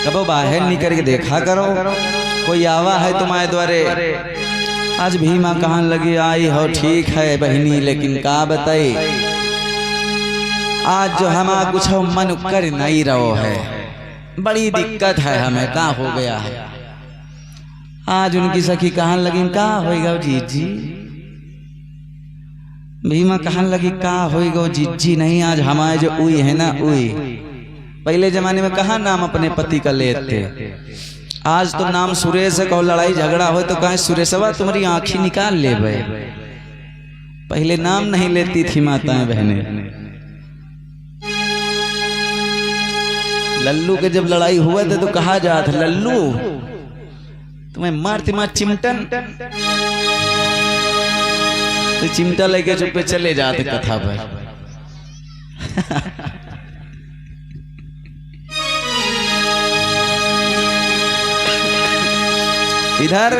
कबो बाहर निकल के देखा करो, कोई आवा है तुम्हारे द्वारे। आज भीमा कहाँ लगी आई हो, ठीक है बहनी, लेकिन का बताई आज जो हम कुछ मन कर नहीं रहो है, बड़ी दिक्कत है हमें, का हो गया है। आज उनकी सखी कहाँ लगी, का होगा जीजी। भीमा कहाँ लगी, का होगा जीजी नहीं, आज हमारे जो उई है ना उई, पहले जमाने में कहाँ नाम अपने पति का लेते, आज तो नाम सुरेश है, कहो लड़ाई झगड़ा हो तो कहे सुरेशवा तुम्हारी आंखी निकाल ले भाई। पहले नाम नहीं लेती थी माताएं बहनें। लल्लू के जब लड़ाई हुआ था तो कहा जाता लल्लू तुम्हें मारती मार चिमटन, तो चिमटा लेके चुप चले जाते कथा पर। इधर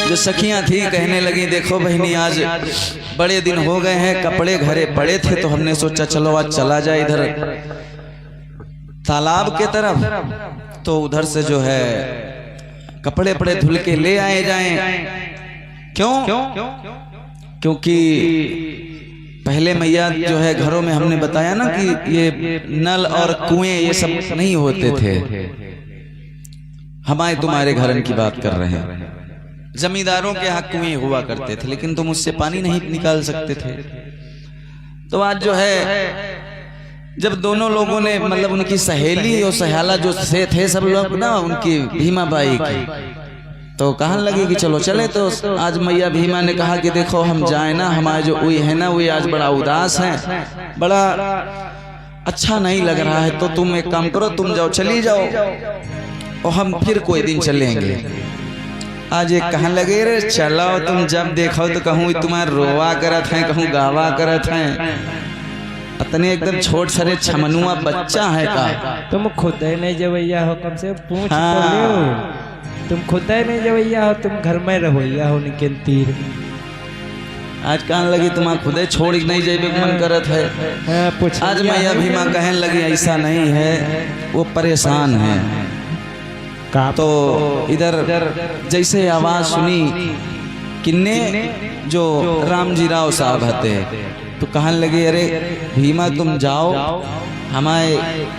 जो सखियां थी कहने लगी देखो बहनी आज बड़े दिन हो गए हैं, कपड़े घरे पड़े थे तो हमने सोचा चलो आज चला जाए इधर तालाब के तरफ, तो उधर से जो है कपड़े पड़े धुल के ले आए जाएं। क्यों? क्योंकि पहले मैया जो है घरों में हमने बताया ना कि ये नल और कुएं ये सब नहीं होते थे, हमारे तुम्हारे घरन की बात कर रहे हैं। जमींदारों के यहाँ कुएं हुआ करते थे, लेकिन तुम उससे पानी नहीं निकाल सकते थे। तो आज जो है जब दोनों लोगों ने मतलब उनकी सहेली और सहाला जो से थे सब लोग ना उनकी भीमा बाई की, तो कहने लगे कि चलो चले। तो आज मैया भीमा ने कहा कि देखो हम जाए ना, हमारे जो उई है ना वो आज बड़ा उदास है, बड़ा अच्छा नहीं लग रहा है, तो तुम एक काम करो तुम जाओ चली जाओ और हम फिर कोई दिन चलेंगे। आज एक कहने लगे रे चलो तुम जब देखो तो कहूँ तुम्हारे रोवा करत हैं, कहूँ गावा करत हैं, अतने एकदम छोट सरे छमनुआ बच्चा है का। तुम खुद ही नहीं जवैया हो, कम से पूछ तो लो। तुम खुद ही नहीं जवैया हो, तुम घर में रहोया हो निकल तीर। आज कहने लगी तुम खुदे छोड़ नहीं जाए मन करत है। आज मैया भीमा कहने लगी ऐसा नहीं है, वो परेशान है। तो इधर जैसे आवाज सुनी किन्ने जो राम जी राव साहब हते, तो कहने लगे अरे भीमा तुम जाओ, हमारे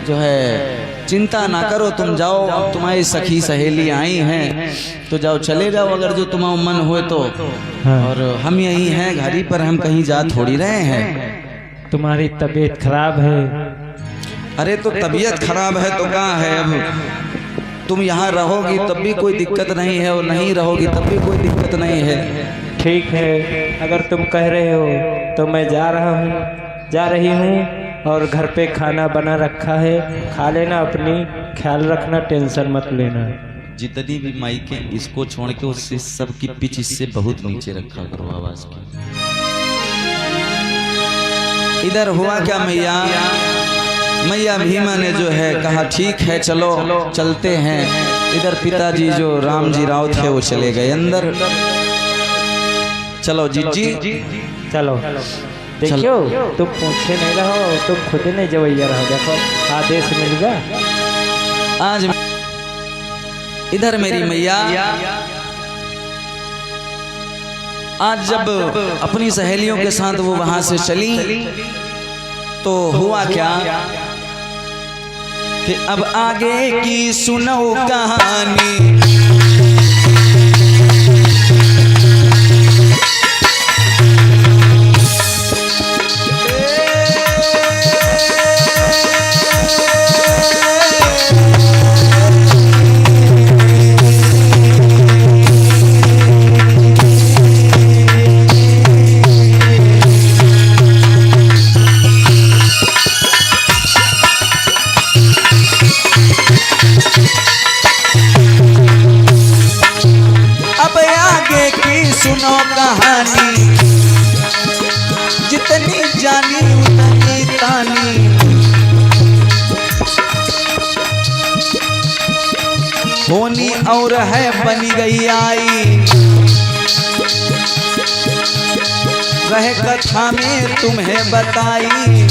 जो है चिंता ना करो, तुम जाओ, तुम्हारी सखी सहेली आई हैं तो जाओ चले जाओ अगर जो तुम्हारा मन हो तो। और हम यही हैं घरी पर, हम कहीं जा थोड़ी रहे हैं। तुम्हारी तबीयत खराब है। अरे तो तबीयत खराब है तो कहाँ है, अब तुम यहाँ रहोगी तब भी कोई दिक्कत नहीं है और नहीं रहोगी तब भी कोई दिक्कत नहीं है। ठीक है, अगर तुम कह रहे हो तो मैं जा रही हूँ और घर पे खाना बना रखा है, खा लेना, अपनी ख्याल रखना, टेंशन मत लेना। जितनी भी माइक है इसको छोड़ के उससे सबकी पिच इससे बहुत नीचे रखा करो आवाज की। इधर हुआ क्या मैया भीमा ने जो है कहा ठीक है चलो चलते हैं। इधर पिताजी जो राम जी राव थे वो चले गए अंदर। चलो जीजी चलो, देखियो तुम पूछे नहीं रहो, तुम खुद नहीं जवैया रहो, देखो आदेश मिल गया आज। इधर मेरी मैया आज जब अपनी सहेलियों के साथ वो वहां से चली तो हुआ क्या कि अब आगे की सुनो कहानी। सुनो कहानी, जितनी जानी उतनी तानी, होनी और है बनी गई आई, रह कथा में तुम्हें बताई।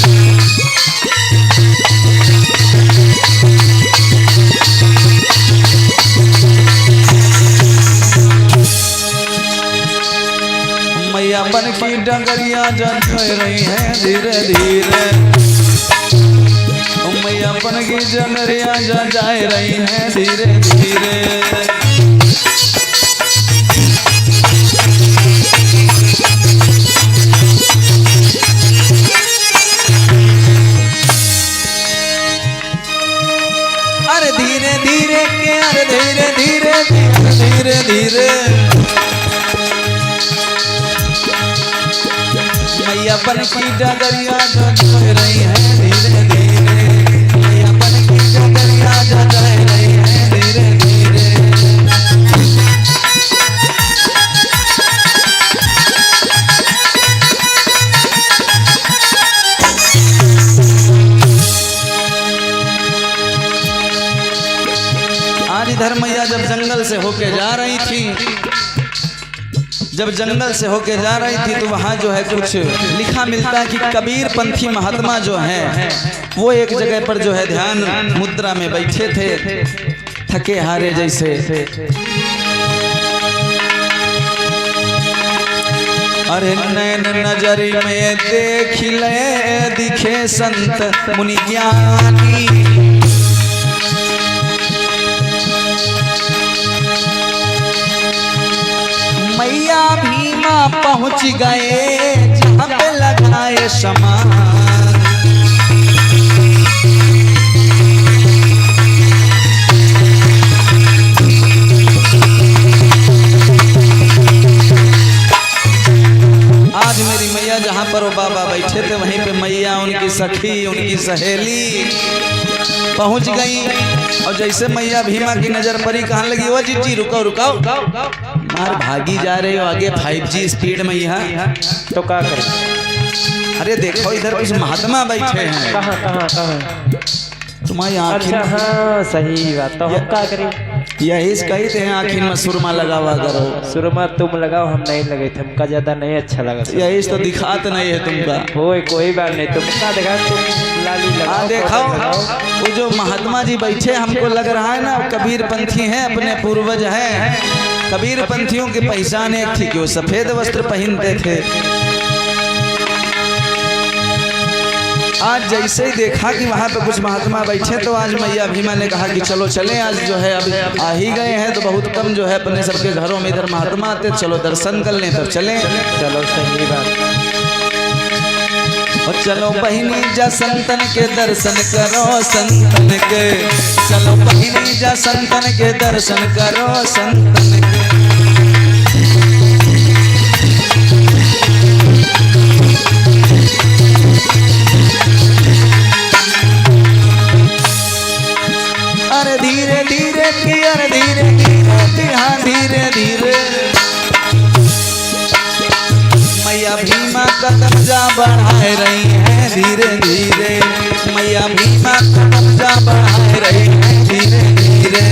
की डगरिया जा रही है धीरे धीरे, मैया अपन की डगरिया जा रही है धीरे धीरे। अरे धीरे धीरे के अरे धीरे धीरे धीरे धीरे मैया अपन की डगरिया जा रही है धीरे धीरे, मैया अपन की डगरिया जा रही है धीरे धीरे। आज इधर मैया जब जंगल से होके जा रही थी, जब जंगल से होके जा रही थी तो वहाँ जो है कुछ लिखा मिलता है कि कबीर पंथी महात्मा जो है वो एक जगह पर जो है ध्यान मुद्रा में बैठे थे, थके हारे जैसे। अरे नैन नजरी में देख ले दिखे संत मुनि ज्ञानी, मैया भीमा पहुंच गए जहाँ पे लगाए समान। आज मेरी मैया जहाँ पर वो बाबा बैठे थे वहीं पे मैया उनकी सखी उनकी सहेली पहुंच गई, और जैसे मैया भीमा की नजर पड़ी कहने लगी, ओ जी रुको रुको, मार भागी जा रहे हो आगे 5G स्पीड में यहाँ, तो क्या करें? अरे देखो इधर कुछ महात्मा बैठे हैं। कहाँ कहाँ कहाँ? तुम्हारी आँखिन अच्छा हाँ सही बात, तो हम क्या करें? यही कहते हैं आँखिन में सुरमा लगा हुआ करो। सुरमा तुम लगाओ, हम नहीं लगे थे, हमका ज्यादा नहीं अच्छा लगा। यही तो दिखात नहीं है तुमका। होए कोई बात नहीं, तुमका देखा तुम लाली लगाओ। देखो वो जो महात्मा जी बैठे हमको लग रहा है ना कबीर पंथी हैं, अपने पूर्वज हैं। कबीर पंथियों की पहचान एक थी कि वो सफेद वस्त्र पहनते थे। आज जैसे ही देखा कि वहाँ पे कुछ महात्मा बैठे तो आज मैया भीमा ने कहा कि चलो चलें, आज जो है अब आ ही गए हैं तो बहुत कम जो है अपने सबके घरों में इधर महात्मा आते, चलो दर्शन कर लें, तो चलें। चलो सही बात। और चलो बहिनी जा संतन के दर्शन करो संतन के, चलो बहिनी जा संतन के दर्शन करो संतन के। अरे धीरे धीरे की अरे धीरे धीरे हाँ धीरे धीरे मैया भीमा कदम जा बढ़ाए रही है धीरे धीरे, मैया भीमा कदम जा बढ़ाए रही है धीरे धीरे।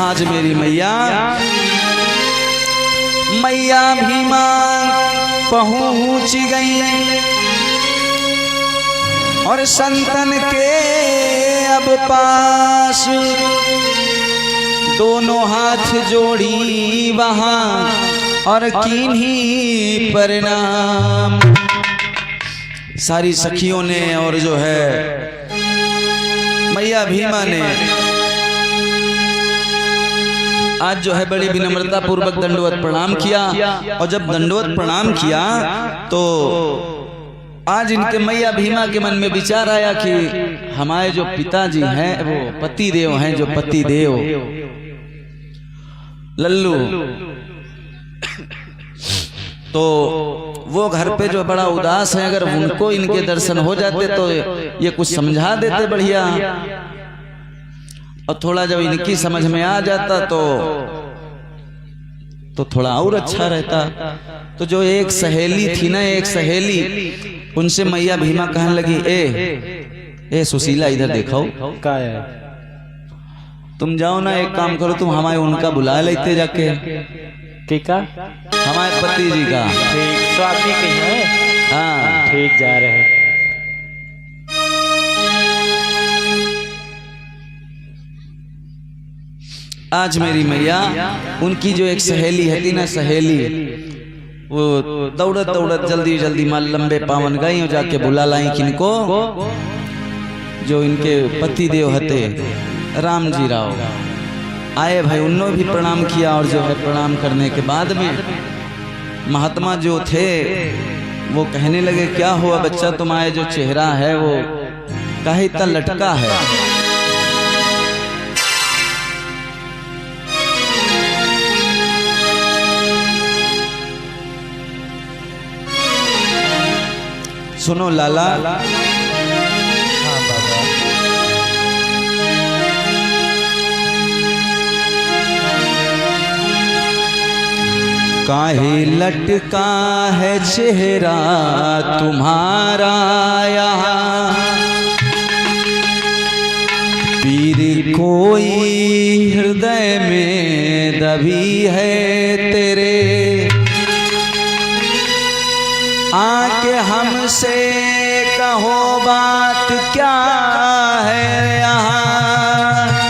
आज मेरी मैया मैया भीमा पहुंच गई और संतन के अब पास दोनों हाथ जोड़ी वहां और किन्हीं प्रणाम। सारी सखियों ने और जो है मैया भीमा ने आज जो है बड़ी विनम्रता पूर्वक दंडवत प्रणाम किया। और जब दंडवत प्रणाम किया तो आज इनके मैया भीमा के मन में विचार आया कि हमारे जो पिताजी हैं वो पति देव हैं, जो पति देव लल्लू, तो वो घर पे जो बड़ा उदास है, अगर उनको इनके दर्शन हो जाते तो ये कुछ समझा देते बढ़िया, और थोड़ा जब इनकी समझ में आ जाता तो थोड़ा और अच्छा रहता। तो जो एक सहेली थी ना, एक सहेली, उनसे मैया भीमा कहने लगी, ए सुशीला इधर देखो, क्या है? तुम जाओ ना, एक काम करो, तुम हमारे उनका बुला लेते जाके, ठीक है, हमारे पति जी का। ठीक, स्वामी के हैं। हाँ ठीक, जा रहे हैं। आज मेरी मैया, उनकी जो एक सहेली है थी ना, सहेली, वो दौड़त दौड़त जल्दी जल्दी माल लंबे पावन गई और जाके बुला लाई किनको, जो इनके पति देव हते राम जी राव आए भाई। उन्होंने भी प्रणाम किया और जो है प्रणाम करने के बाद में महात्मा जो थे वो कहने लगे, क्या हुआ बच्चा, तुम्हारे जो चेहरा है वो काहे इतना लटका है। सुनो लाला, हाँ बाबा। काहे लटका है चेहरा तुम्हारा यहाँ, पीर कोई हृदय में दबी है तेरे, आके हमसे कहो बात क्या है यहाँ।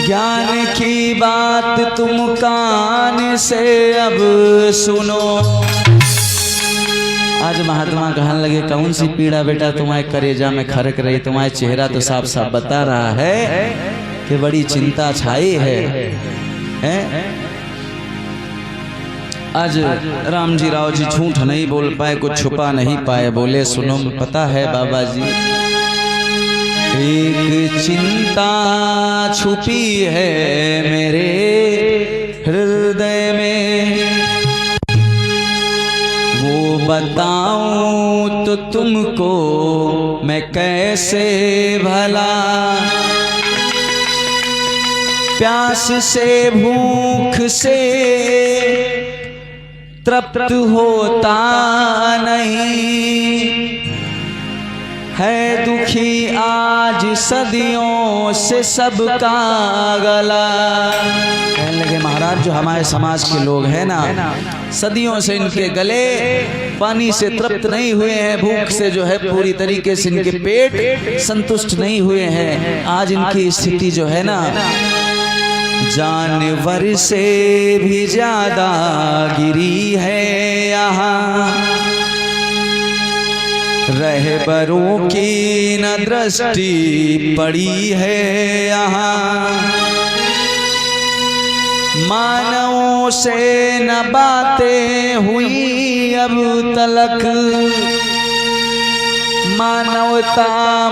ज्ञान की बात तुम कान से अब सुनो। आज महात्मा कहने लगे, कौन सी पीड़ा बेटा तुम्हारे कलेजा में खरक रही, तुम्हारा चेहरा तो साफ साफ बता रहा है कि बड़ी चिंता छाई है? आज राम जी राव जी झूठ नहीं बोल पाए, कुछ छुपा नहीं पाए, बोले सुनो पता है बाबा जी, एक चिंता छुपी है मेरे हृदय में, वो बताऊं तो तुमको मैं कैसे भला, प्यास से भूख से तृप्त होता नहीं, है दुखी आज सदियों से सबका गला। कहने लगे महाराज, जो हमारे समाज के लोग हैं ना, सदियों से इनके गले पानी से तृप्त नहीं हुए हैं, भूख से जो है पूरी तरीके से इनके पेट संतुष्ट नहीं हुए हैं। आज इनकी स्थिति जो है ना, जानवर से भी ज्यादा गिरी है यहाँ, रहबरों की न दृष्टि पड़ी है यहाँ, मानवों से न बातें हुई अब तलक, मानवता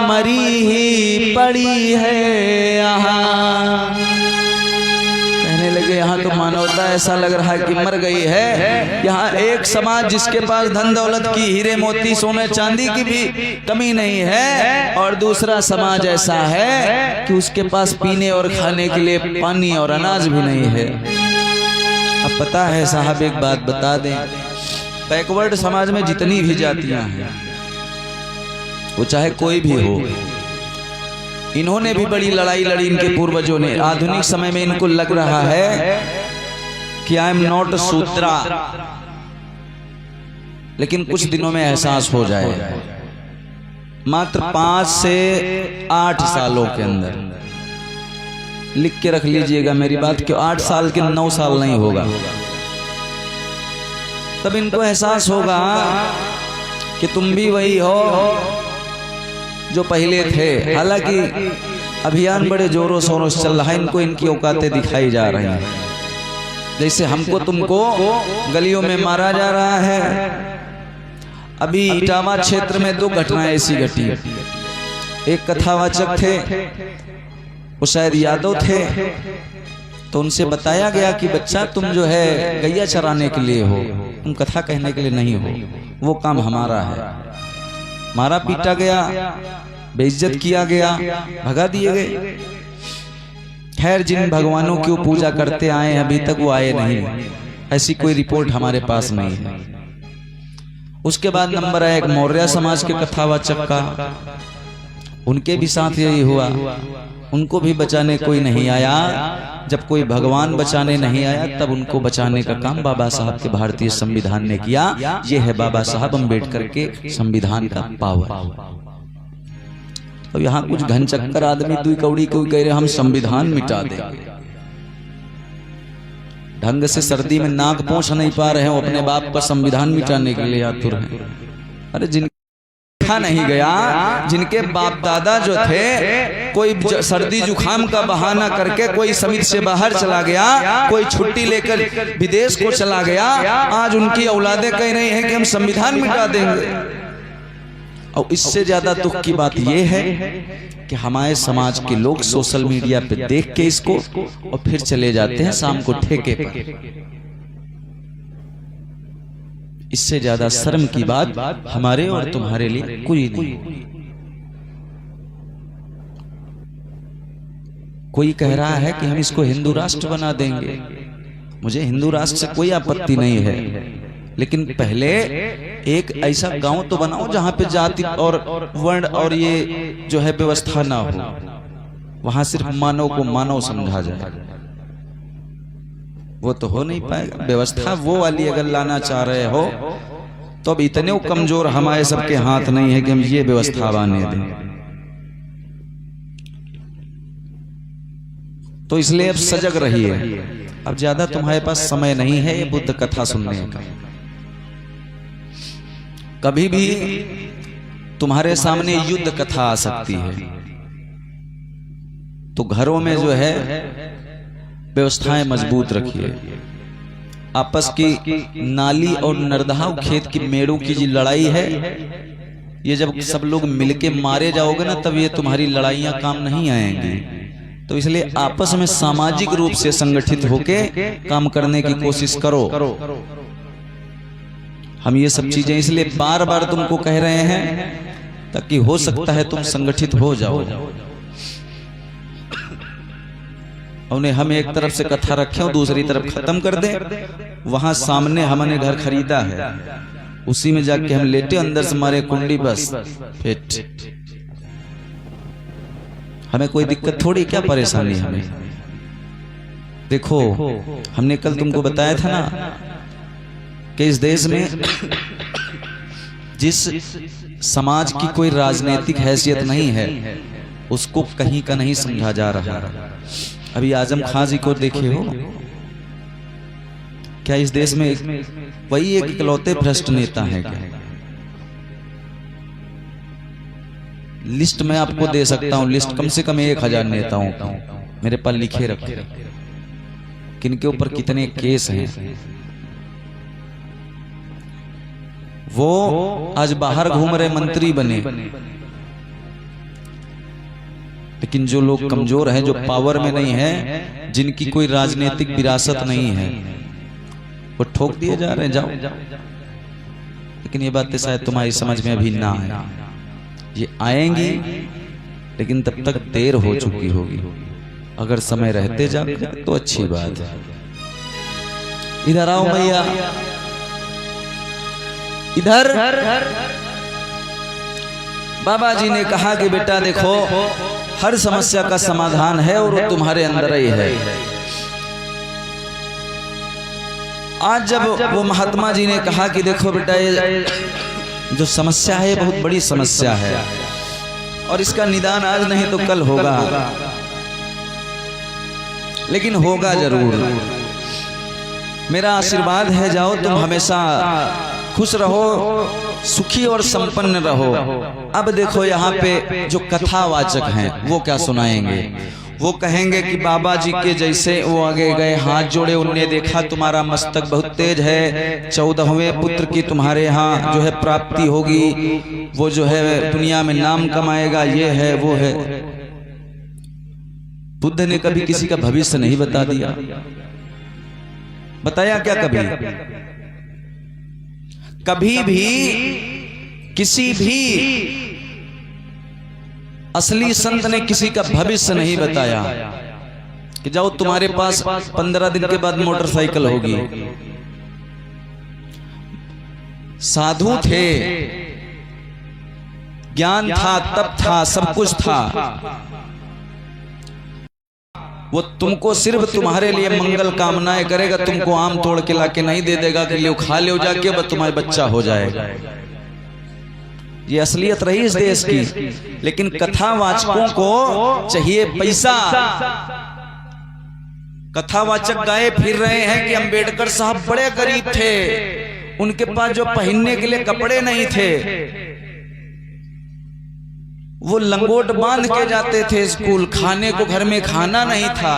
मरी ही पड़ी है यहाँ। लगे यहाँ तो मानवता ऐसा लग रहा है कि मर गई है। यहाँ एक समाज जिसके पास धन दौलत की, हीरे मोती सोने चांदी की भी कमी नहीं है, और दूसरा समाज ऐसा है कि उसके पास पीने और खाने के लिए पानी और अनाज भी नहीं है। अब पता है साहब, एक बात बता दें, बैकवर्ड समाज में जितनी भी जातियां हैं, वो चाहे कोई भी हो, इन्होंने भी बड़ी लड़ाई लड़ी, इनके पूर्वजों ने। आधुनिक समय में इनको लग रहा है कि आई एम नॉट शूद्रा, लेकिन कुछ दिनों में एहसास हो जाएगा। मात्र 5 से 8 सालों के अंदर, लिख के रख लीजिएगा मेरी बात, कि 8 साल के 9 साल नहीं होगा, तब इनको एहसास होगा कि तुम भी वही हो जो पहले थे। हालांकि अभियान बड़े जोरों शोरों से चल रहा है, इनको इनकी औकातें दिखाई जा रही हैं। जैसे हमको तुमको गलियों में मारा जा रहा है। अभी इटावा क्षेत्र में 2 घटनाएं ऐसी घटी। एक कथावाचक थे, वो शायद यादव थे, तो उनसे बताया गया कि बच्चा तुम जो है गैया चराने के लिए हो, तुम कथा कहने के लिए नहीं हो, वो काम हमारा है। मारा पीटा गया, बेइज्जत किया गया, भगा दिए गए। खैर, जिन भगवानों की वो पूजा करते आए अभी तक वो आए नहीं, ऐसी कोई रिपोर्ट हमारे पास नहीं है। उसके बाद नंबर आया एक मौर्य समाज के कथावाचक का, उनके भी साथ यही हुआ, उनको भी बचाने कोई नहीं आया। जब कोई भगवान बचाने नहीं आया, तब उनको बचाने का काम बाबा साहब के भारतीय संविधान ने किया। ये है बाबा साहब अम्बेडकर के संविधान का पावर। अब यहाँ कुछ घनचक्कर आदमी दुई कौड़ी कोई कह रहे हम संविधान मिटा देंगे, ढंग से सर्दी में नाक पोंछ नहीं पा रहे हो, अपने बाप का संविधान मिटाने के लिए आतुर हैं। अरे जिनका नहीं गया, जिनके बाप दादा जो थे कोई सर्दी जुखाम का बहाना करके कोई समिति से बाहर चला गया, कोई छुट्टी लेकर विदेश को चला गया, आज उनकी औलादें कह रही हैं कि हम संविधान मिटा देंगे। और इससे ज्यादा दुख की बात यह है कि हमारे समाज के लोग सोशल मीडिया पे देख के इसको और फिर चले जाते हैं शाम को ठेके पर। इससे ज्यादा शर्म की बात हमारे और तुम्हारे लिए कोई नहीं। कोई कह रहा है कि हम इसको हिंदू राष्ट्र बना देंगे, मुझे हिंदू राष्ट्र से कोई आपत्ति नहीं है, लेकिन पहले एक ऐसा गांव तो बनाओ जहां पे जाति और वर्ण और ये जो है व्यवस्था ना हो, वहां सिर्फ मानव को मानव समझा जाए। वो तो हो नहीं पाएगा। व्यवस्था वो वाली अगर लाना चाह रहे हो तो अब इतने कमजोर हमारे सबके हाथ नहीं है कि हम ये व्यवस्था लाने दें। तो इसलिए अब सजग रहिए। अब ज्यादा तुम्हारे पास समय नहीं है ये बुद्ध कथा सुनने का। कभी भी तुम्हारे सामने युद्ध कथा आ सकती है, तो घरों में जो है व्यवस्थाएं मजबूत रखिए। आपस की नाली और नरदहाव खेत की मेड़ों की जो लड़ाई है, ये जब सब लोग मिलके मारे जाओगे ना, तब ये तुम्हारी लड़ाइयां काम नहीं आएंगी। तो इसलिए आपस में सामाजिक रूप से संगठित होके काम करने की कोशिश करो। हम ये सब चीजें इसलिए बार बार तुमको कह रहे हैं ताकि हो सकता है तुम संगठित हो जाओ। उन्हें हम एक तरफ से कथा रखे और दूसरी तरफ खत्म कर दें। वहां सामने हमने घर खरीदा है, उसी में जाके हम लेटे, अंदर से मारे कुंडी, बस फिट। हमें कोई दिक्कत थोड़ी, क्या परेशानी हमें। देखो हमने कल तुमको बताया था ना कि इस देश में जिस समाज की कोई राजनीतिक हैसियत नहीं है उसको कहीं का नहीं समझा जा रहा। अभी आजम खां जी को देखे हो, क्या इस देश में वही एक इकलौते भ्रष्ट नेता है क्या? लिस्ट मैं आपको दे सकता हूं, लिस्ट कम से कम 1000 नेताओं का मेरे पास लिखे रखे, किनके ऊपर कितने केस हैं। वो आज बाहर घूम रहे मंत्री बने, लेकिन जो लोग कमजोर हैं, जो पावर में नहीं है, जिनकी कोई राजनीतिक विरासत नहीं है, वो ठोक दिए जा रहे हैं। जाओ। लेकिन ये बातें शायद तुम्हारी समझ में अभी ना आए, ये आएंगी लेकिन तब तक देर हो चुकी होगी। अगर समय रहते जाए तो अच्छी बात है। इधर आओ भैया, इधर। बाबा जी ने कहा कि बेटा देखो, हर समस्या का समाधान है और वो तुम्हारे अंदर ही है। आज जब वो महात्मा जी ने कहा कि देखो बेटा, ये जो समस्या है बहुत बड़ी समस्या है और इसका निदान आज नहीं तो कल होगा, लेकिन होगा जरूर। मेरा आशीर्वाद है, जाओ तुम हमेशा खुश रहो, सुखी और संपन्न रहो। अब देखो यहाँ पे जो कथावाचक हैं वो क्या सुनाएंगे। वो कहेंगे कि बाबा जी के जैसे वो आगे गए, हाथ जोड़े, उनने देखा तुम्हारा मस्तक बहुत तेज है, 14वें पुत्र की तुम्हारे यहाँ जो है प्राप्ति होगी, वो जो है दुनिया में नाम कमाएगा, ये है वो है। बुद्ध ने कभी किसी का भविष्य नहीं बता दिया, बताया क्या? कभी भी किसी भी असली संत ने किसी का भविष्य नहीं बताया कि जाओ तुम्हारे पास 15 दिन के बाद मोटरसाइकिल होगी। साधु थे, ज्ञान था, तप था, सब कुछ था। वो तुमको सिर्फ तुम्हारे लिए मंगल कामनाएं करेगा, तुमको आम तोड़ के लाके नहीं दे देगा कि लियो खा लियो जाके, बस तुम्हारा बच्चा हो जाएगा। ये असलियत रही इस देश की। लेकिन कथावाचकों को चाहिए पैसा। कथावाचक गाए फिर रहे हैं कि अंबेडकर साहब बड़े गरीब थे, उनके पास जो पहनने के लिए कपड़े नहीं थे, वो लंगोट बांध के जाते थे स्कूल, खाने को घर में खाना नहीं था।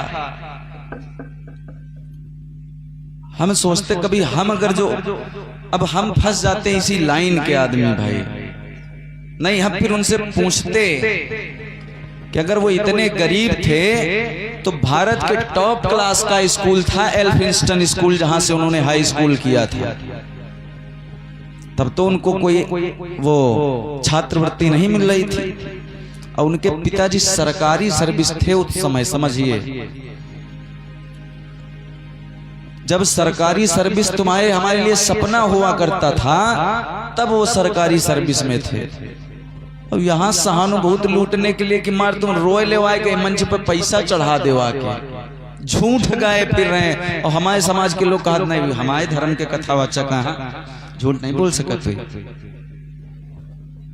हम सोचते कभी हम अगर जो अब हम फंस जाते हैं इसी लाइन के आदमी भाई, नहीं हम फिर उनसे पूछते कि अगर वो इतने गरीब थे तो भारत के टॉप क्लास का स्कूल था एल्फिंस्टन स्कूल, जहां से उन्होंने हाई स्कूल किया था, तब तो उनको कोई वो छात्रवृत्ति नहीं मिल रही थी। और उनके पिताजी सरकारी सर्विस थे उस समय, समझिए जब सरकारी सर्विस तुम्हारे हमारे लिए सपना हुआ करता था तब वो सरकारी सर्विस में थे। अब यहाँ सहानुभूति लूटने के लिए कि मार तुम रोए ले आए के मंच पर पैसा चढ़ा देवा के झूठ गाए फिर रहे हैं। और हमारे समाज के लोग कहा नहीं, हमारे धर्म के कथावाचक हैं, झूठ नहीं बोल सकते।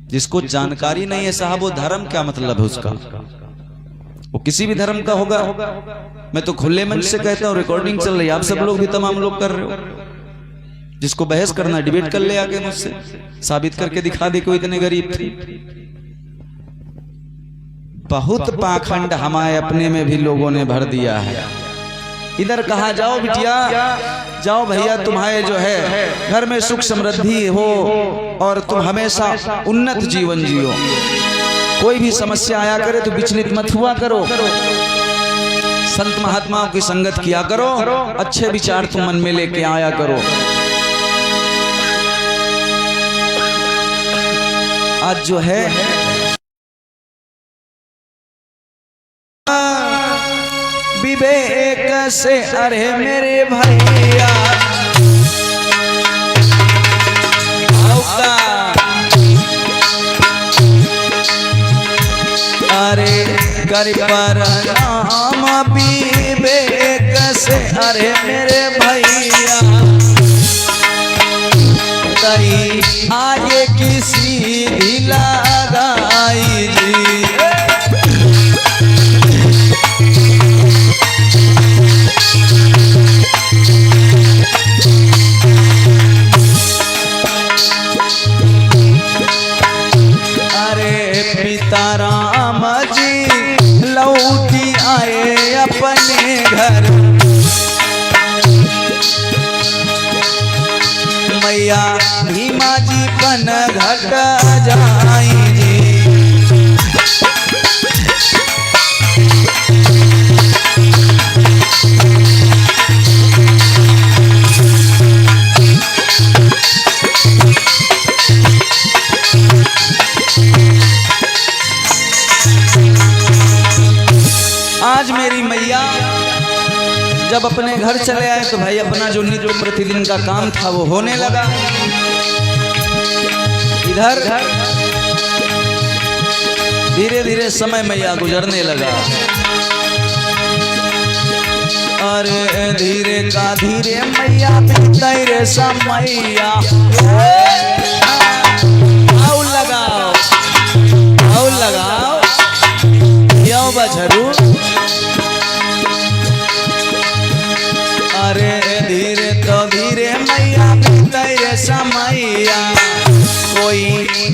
जिसको जानकारी नहीं है साहब वो धर्म क्या मतलब है उसका, वो किसी भी धर्म का होगा। मैं तो खुले मंच से कहता हूँ, रिकॉर्डिंग चल रही है, आप सब लोग भी तमाम लोग कर रहे हो। जिसको बहस करना डिबेट कर ले आके मुझसे, साबित करके दिखा दे कोई इतने गरीब थी। बहुत पाखंड हमारे अपने में भी लोगों ने भर दिया है। इधर कहा जाओ बिटिया, जाओ भैया, तुम्हारे जो है घर में सुख समृद्धि हो और तुम हमेशा उन्नत जीवन जियो। कोई भी समस्या आया करे तो विचलित मत हुआ करो, संत महात्माओं की संगत किया करो, अच्छे विचार तुम मन में लेके आया करो। आज जो है विवेक से, अरे मेरे भैया अरे कर पर नाम विवेक से, अरे मेरे भैया कहीं आगे किसी भी लगाई जी। अरे पिता राम जी लौटी आए अपने घर, मैया भीमा जी पन घट जाई जी। आज मेरी मैया जब अपने घर चले आए तो भाई अपना जो नित्य प्रतिदिन का काम था वो होने लगा। इधर धीरे धीरे समय मैया गुजरने लगा। अरे धीरे का धीरे मैया बीते रे समैया। आओ लगाओ, आओ लगाओ, यो बछरू। अरे धीरे तो धीरे मैया बीते रे समैया, कोई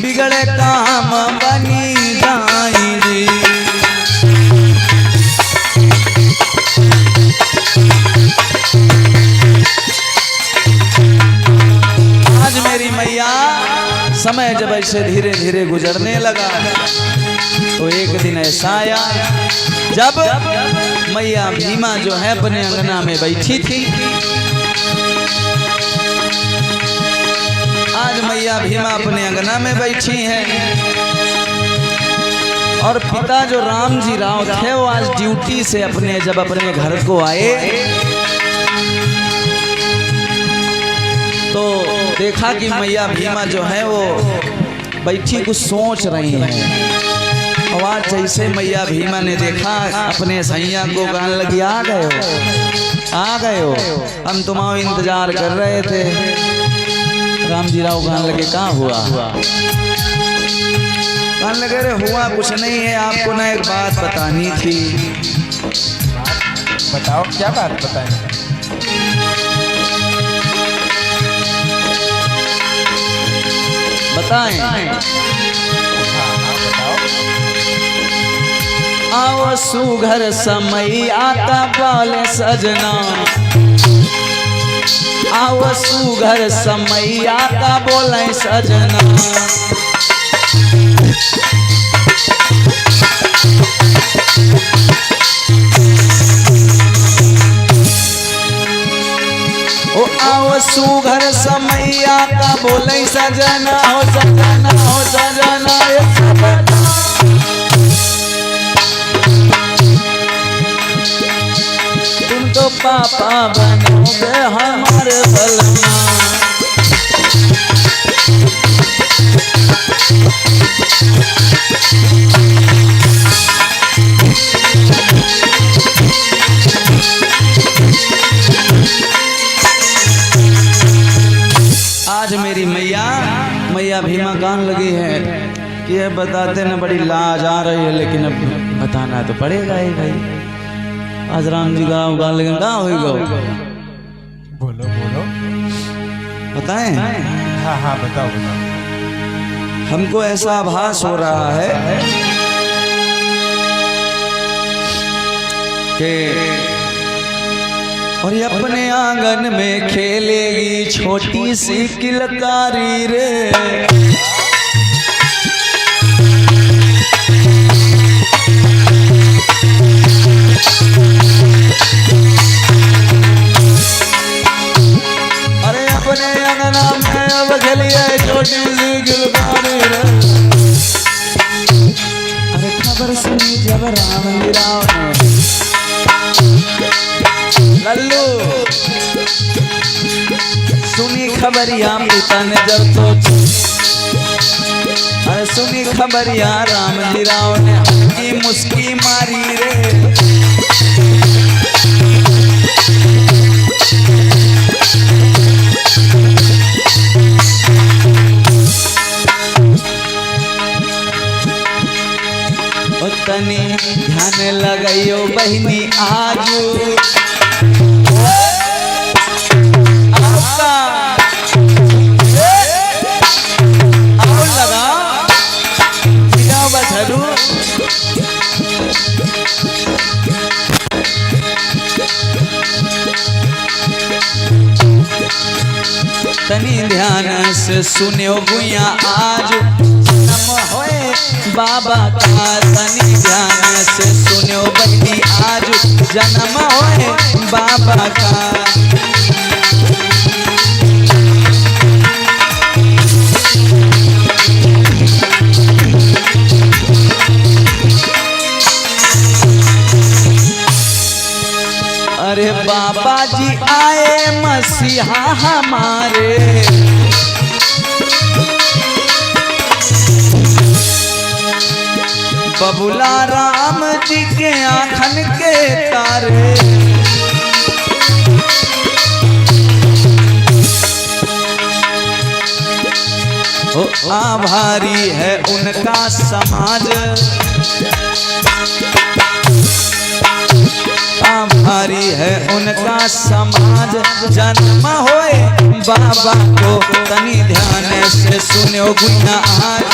बिगड़े काम बनी जाई जी। आज मेरी मैया समय जब ऐसे धीरे धीरे गुजरने लगा तो एक दिन ऐसा आया जब मैया भीमा जो है अपने अंगना में बैठी थी। आज मैया भीमा अपने अंगना में बैठी हैं और पिता जो राम जी राव थे वो आज ड्यूटी से जब अपने घर को आए तो देखा कि मैया भीमा जो है वो बैठी कुछ सोच रही हैं। और आज जैसे मैया भीमा ने देखा अपने सैया को कहने लगी, आ गए हो, आ गए हो, हम तुम्हारा इंतजार कर रहे थे। राम जी राव कहने लगे, कहाँ हुआ? कहने लगे रे हुआ कुछ नहीं है, आपको ना एक बात बतानी थी। बताओ क्या बात बताएं। बताएं। बताओ। आओ सुघर समय आता बोले सजना, आओ सुघर समय आता बोले सजना। ओ आओ सुघर समय आता बोले सजना, हो सजना, हो सजना, ये सजना। तुम तो पापा बनोगे हमारे बलमा। आज मेरी मैया भीमा कान लगी है कि ये बताते न बड़ी लाज आ रही है, लेकिन अब बताना तो पड़ेगा ही भाई। आज राम जी गाँव गान लेकिन कहाँ होगा? बोलो बोलो। बताएं? हाँ हाँ बताओ बताओ। हमको ऐसा आभास हो रहा है कि और ये अपने आंगन में खेलेगी छोटी सी किलकारी रे। अपने अंगना में अब खेलिए छोटी सी किलकारी रे। अरे खबर सुनी जब राम ने लल्लू सुनी खबरिया पिता ने जब तो, अरे सुनी खबरिया राम जी राव ने हल्की मुस्की मारी रे। तनी ध्यान लगाइयो बहनी आजू, आओ लगा जाओ बछरू। तनी ध्यान से सुनियो गुइया आज जन्म होए बाबा का। तनी ध्यान से सुनियो बहनी आज जन्म होए बाबा का। अरे बाबा जी आए मसीहा हमारे, बबुला राम जी के आँखन के तारे। ओ आभारी है उनका समाज, आभारी है उनका समाज। जन्म होए बाबा को तनी ध्यान से सुनो गुना आज।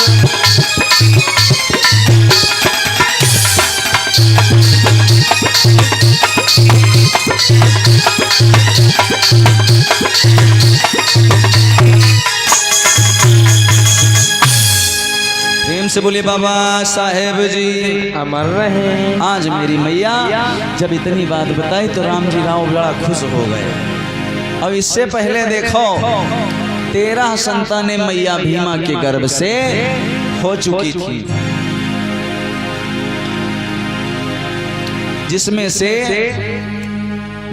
प्रेम से बोलिए बाबा साहेब जी अमर रहे। आज मेरी मैया जब इतनी बात बताई तो राम जी राव बड़ा खुश हो गए। अब इससे पहले देखो 13 संतानें मैया भीमा के गर्भ से हो चुकी थी, जिसमें से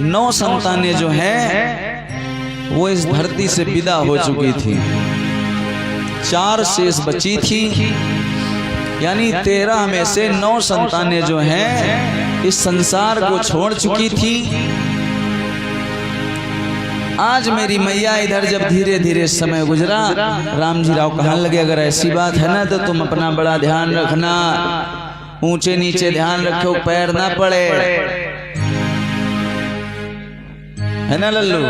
9 संतानें जो हैं वो इस धरती से विदा हो चुकी थी, 4 शेष बची थी। यानी 13 में से 9 संतानें जो हैं इस संसार को छोड़ चुकी थी। आज मेरी मैया इधर जब धीरे धीरे समय गुजरा, राम जी राव कहने लगे अगर ऐसी बात है ना तो तुम अपना बड़ा ध्यान रखना, ऊंचे नीचे ध्यान रखो, पैर ना पड़े, है ना लल्लू।